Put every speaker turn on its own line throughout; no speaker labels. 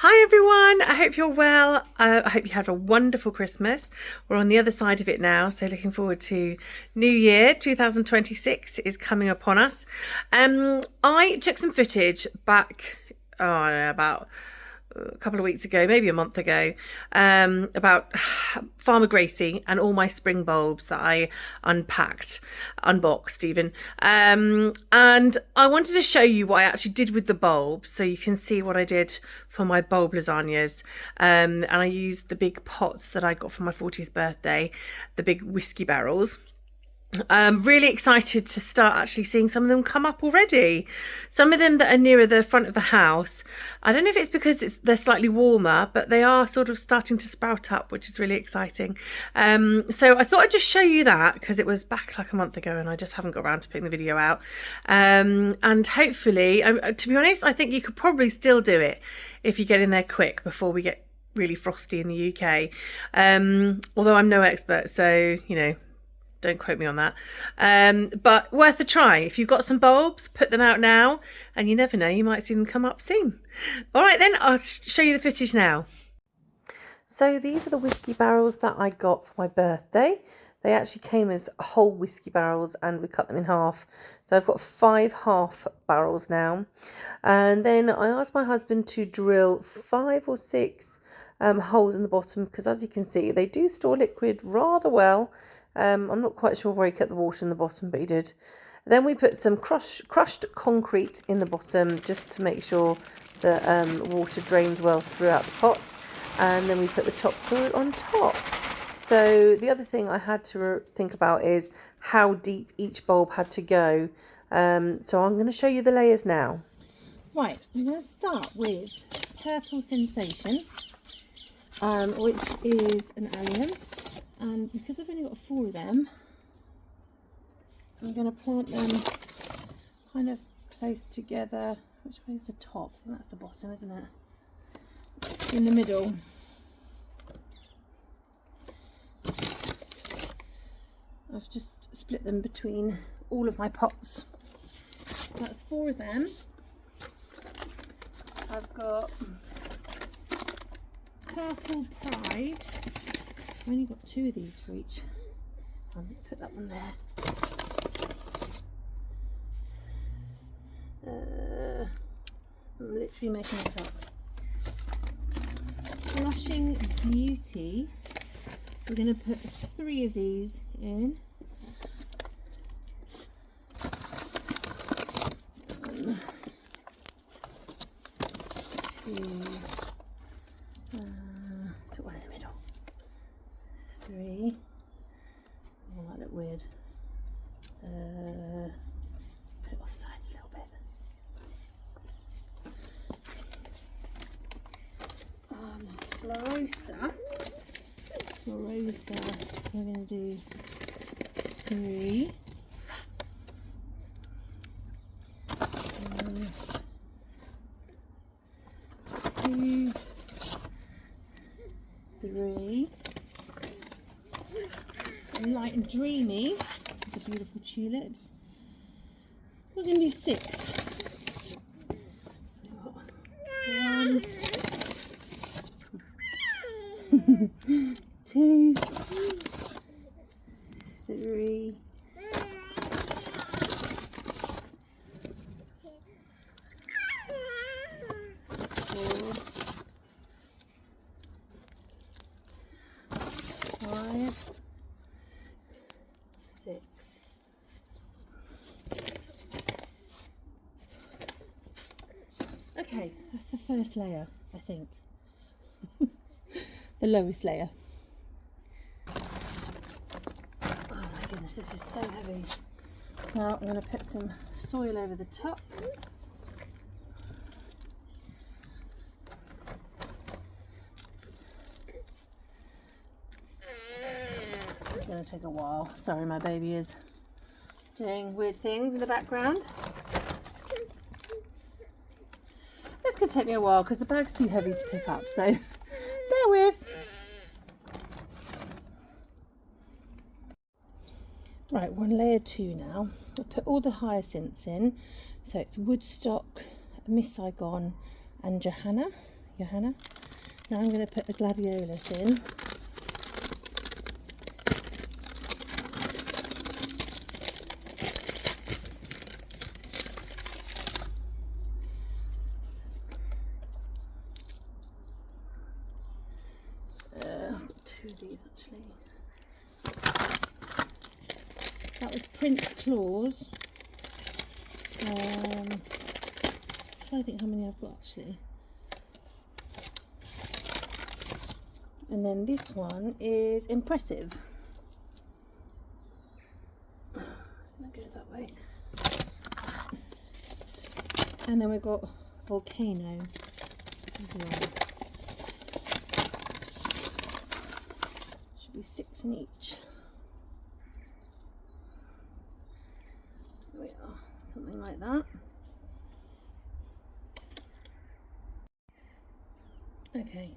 Hi everyone, I hope you're well. I hope you had a wonderful Christmas. We're on the other side of it now, so looking forward to New Year. 2026 is coming upon us. I took some footage back, I don't know, about a couple of weeks ago, maybe a month ago, about Farmer Gracie and all my spring bulbs that I unboxed even. And I wanted to show you what I actually did with the bulbs so you can see what I did for my bulb lasagnas. And I used the big pots that I got for my 40th birthday, the big whiskey barrels. I'm really excited to start actually seeing some of them come up already. Some of them that are nearer the front of the house, I don't know if it's because they're slightly warmer, but they are sort of starting to sprout up, which is really exciting. So I thought I'd just show you that because it was back like a month ago and I just haven't got around to putting the video out. And hopefully, to be honest, I think you could probably still do it if you get in there quick before we get really frosty in the UK. Although I'm no expert, so, you know, don't quote me on that. But worth a try. If you've got some bulbs, put them out now, and you never know, you might see them come up soon. All right then, I'll show you the footage now. So these are the whiskey barrels that I got for my birthday. They actually came as whole whiskey barrels and we cut them in half. So I've got 5 half barrels now. And then I asked my husband to drill 5 or 6 holes in the bottom because, as you can see, they do store liquid rather well. I'm not quite sure where he kept the water in the bottom, but he did. Then we put some crushed concrete in the bottom just to make sure that water drains well throughout the pot. And then we put the topsoil on top. So the other thing I had to think about is how deep each bulb had to go. So I'm going to show you the layers now.
Right, I'm going to start with Purple Sensation, which is an allium. And because I've only got 4 of them, I'm going to plant them kind of close together. Which way is the top? I think that's the bottom, isn't it? In the middle. I've just split them between all of my pots. So that's 4 of them. I've got Purple Pride. I've only got 2 of these for each. I'll put that one there. I'm literally making this up. Blushing Beauty. We're going to put 3 of these in. 1, 2. Put one in the middle. 3. Oh, that looked weird. Put it offside a little bit. Florosa, we're going to do 3. 2, 3. Light and Dreamy. These are beautiful tulips. We're going to do 6. 1, 2, 3. 4, 5, 6. Okay, that's the first layer, I think. The lowest layer. Oh my goodness, this is so heavy. Now I'm going to put some soil over the top. It's going to take a while. Sorry, my baby is doing weird things in the background. This could take me a while because the bag's too heavy to pick up, so bear with. Right, we're on layer 2 now. I've put all the hyacinths in. So it's Woodstock, Miss Saigon and Johanna, Johanna. Now I'm going to put the gladiolus in. Two of these actually. That was Prince Claus. I'm trying to think how many I've got actually. And then this one is Impressive. That goes that way. And then we've got Volcano as well. Should be 6 in each. There we are, something like that. Okay.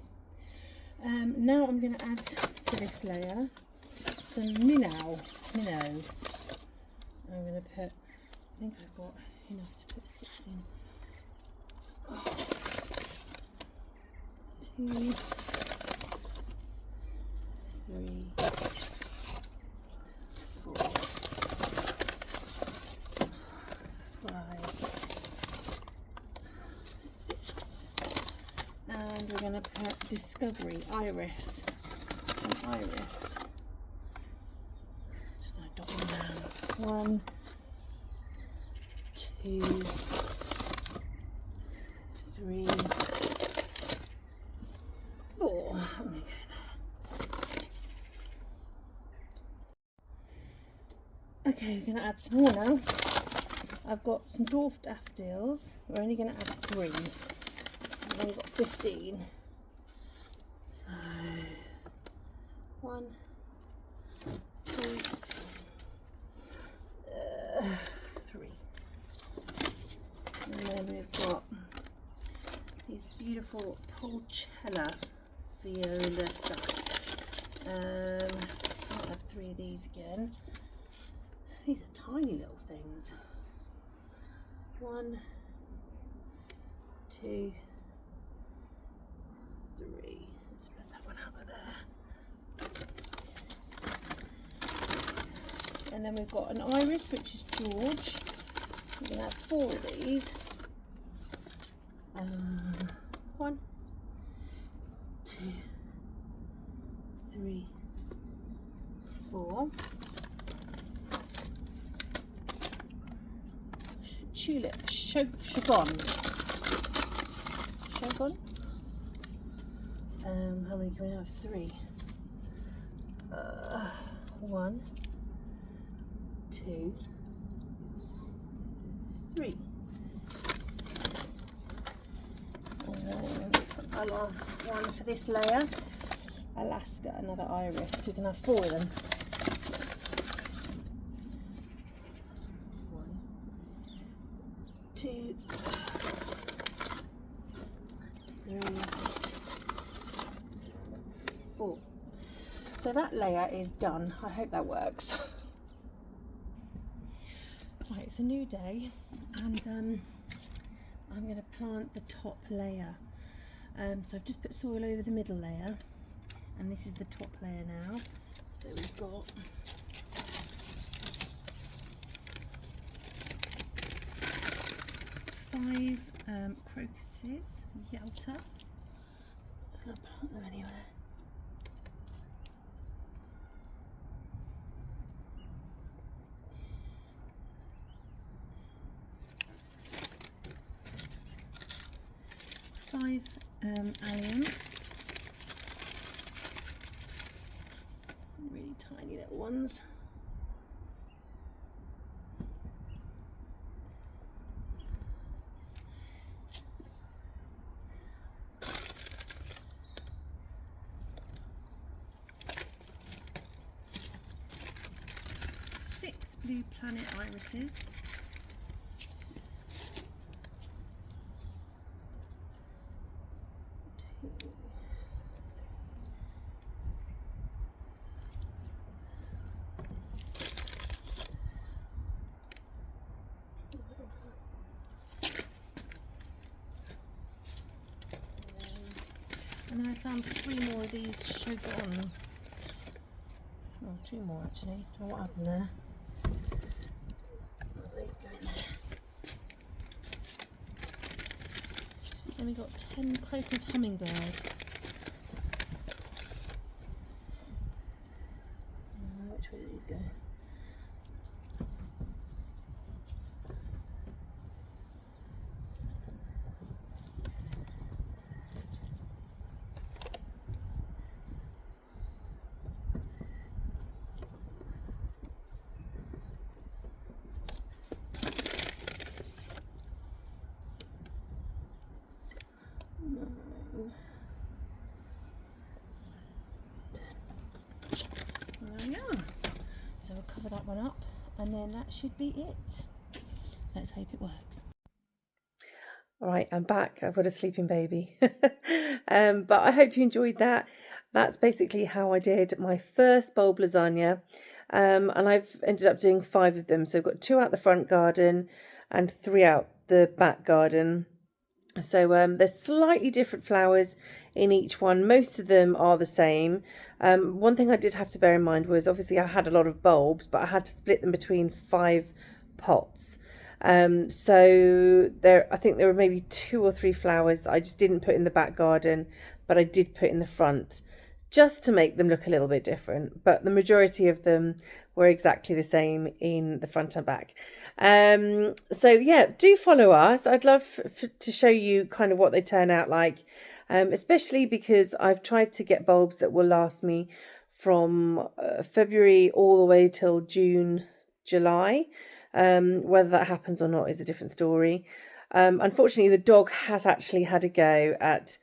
Now I'm going to add to this layer some minnow. I'm going to put, I think I've got enough to put 6 in. 2, 3, 4, 5, 6. And we're going to put Discovery, Iris. An iris. Just going to dot them down. 1, 2, 3, 4. I'm going to go there. Okay, we're going to add some more now. I've got some dwarf daffodils. We're only going to add 3. I've only got 15. So 1, 2, 3. And then we've got these beautiful Pulchella violetta. I'll add 3 of these again. These are tiny little things. 1, 2, 3. Let's put that one out of there. And then we've got an iris, which is George. We're going to have 4 of these. 1, 2, 3, 4. Tulip, Shogun. How many can we have? 3. 1, 2, 3. And then our last one for this layer, Alaska, another iris. So we can have 4 of them. 1, 2, 3, 4. So that layer is done. I hope that works. Right, it's a new day, and I'm going to plant the top layer. So I've just put soil over the middle layer, and this is the top layer now. So we've got five crocuses, Yalta. I'm just going to plant them anywhere. Five allium, really tiny little ones. Six blue planet irises. And then I found 3 more of these Shogun. Oh, 2 more actually. Oh, what happened there? They go in there. Then we got 10 Crocus Hummingbird. Which way do these go? There we are. So we'll cover that one up, and then that should be it. Let's hope it works.
All right, I'm back. I've got a sleeping baby. But I hope you enjoyed that. That's basically how I did my first bulb lasagna. And I've ended up doing 5 of them. So I've got 2 out the front garden and 3 out the back garden. So there's slightly different flowers in each one. Most of them are the same. One thing I did have to bear in mind was obviously I had a lot of bulbs, but I had to split them between 5 pots. So I think there were maybe 2 or 3 flowers that I just didn't put in the back garden, but I did put in the front, just to make them look a little bit different. But the majority of them were exactly the same in the front and back. So yeah, do follow us. I'd love to show you kind of what they turn out like, especially because I've tried to get bulbs that will last me from February all the way till June, July. Whether that happens or not is a different story. Unfortunately, the dog has actually had a go at,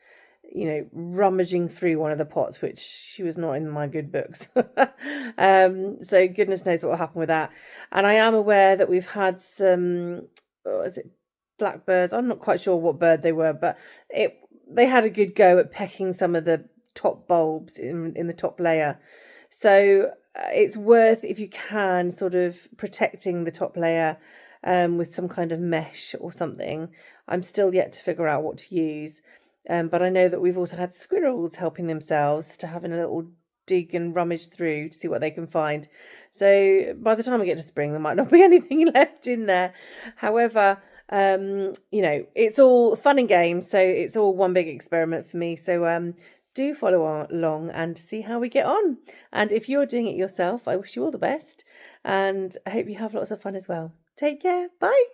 rummaging through one of the pots, which she was not in my good books. So goodness knows what will happen with that. And I am aware that we've had some, is it blackbirds? I'm not quite sure what bird they were, but they had a good go at pecking some of the top bulbs in the top layer. So it's worth, if you can, sort of protecting the top layer with some kind of mesh or something. I'm still yet to figure out what to use. But I know that we've also had squirrels helping themselves to having a little dig and rummage through to see what they can find. So by the time we get to spring, there might not be anything left in there. However, it's all fun and games. So it's all one big experiment for me. So do follow along and see how we get on. And if you're doing it yourself, I wish you all the best. And I hope you have lots of fun as well. Take care. Bye.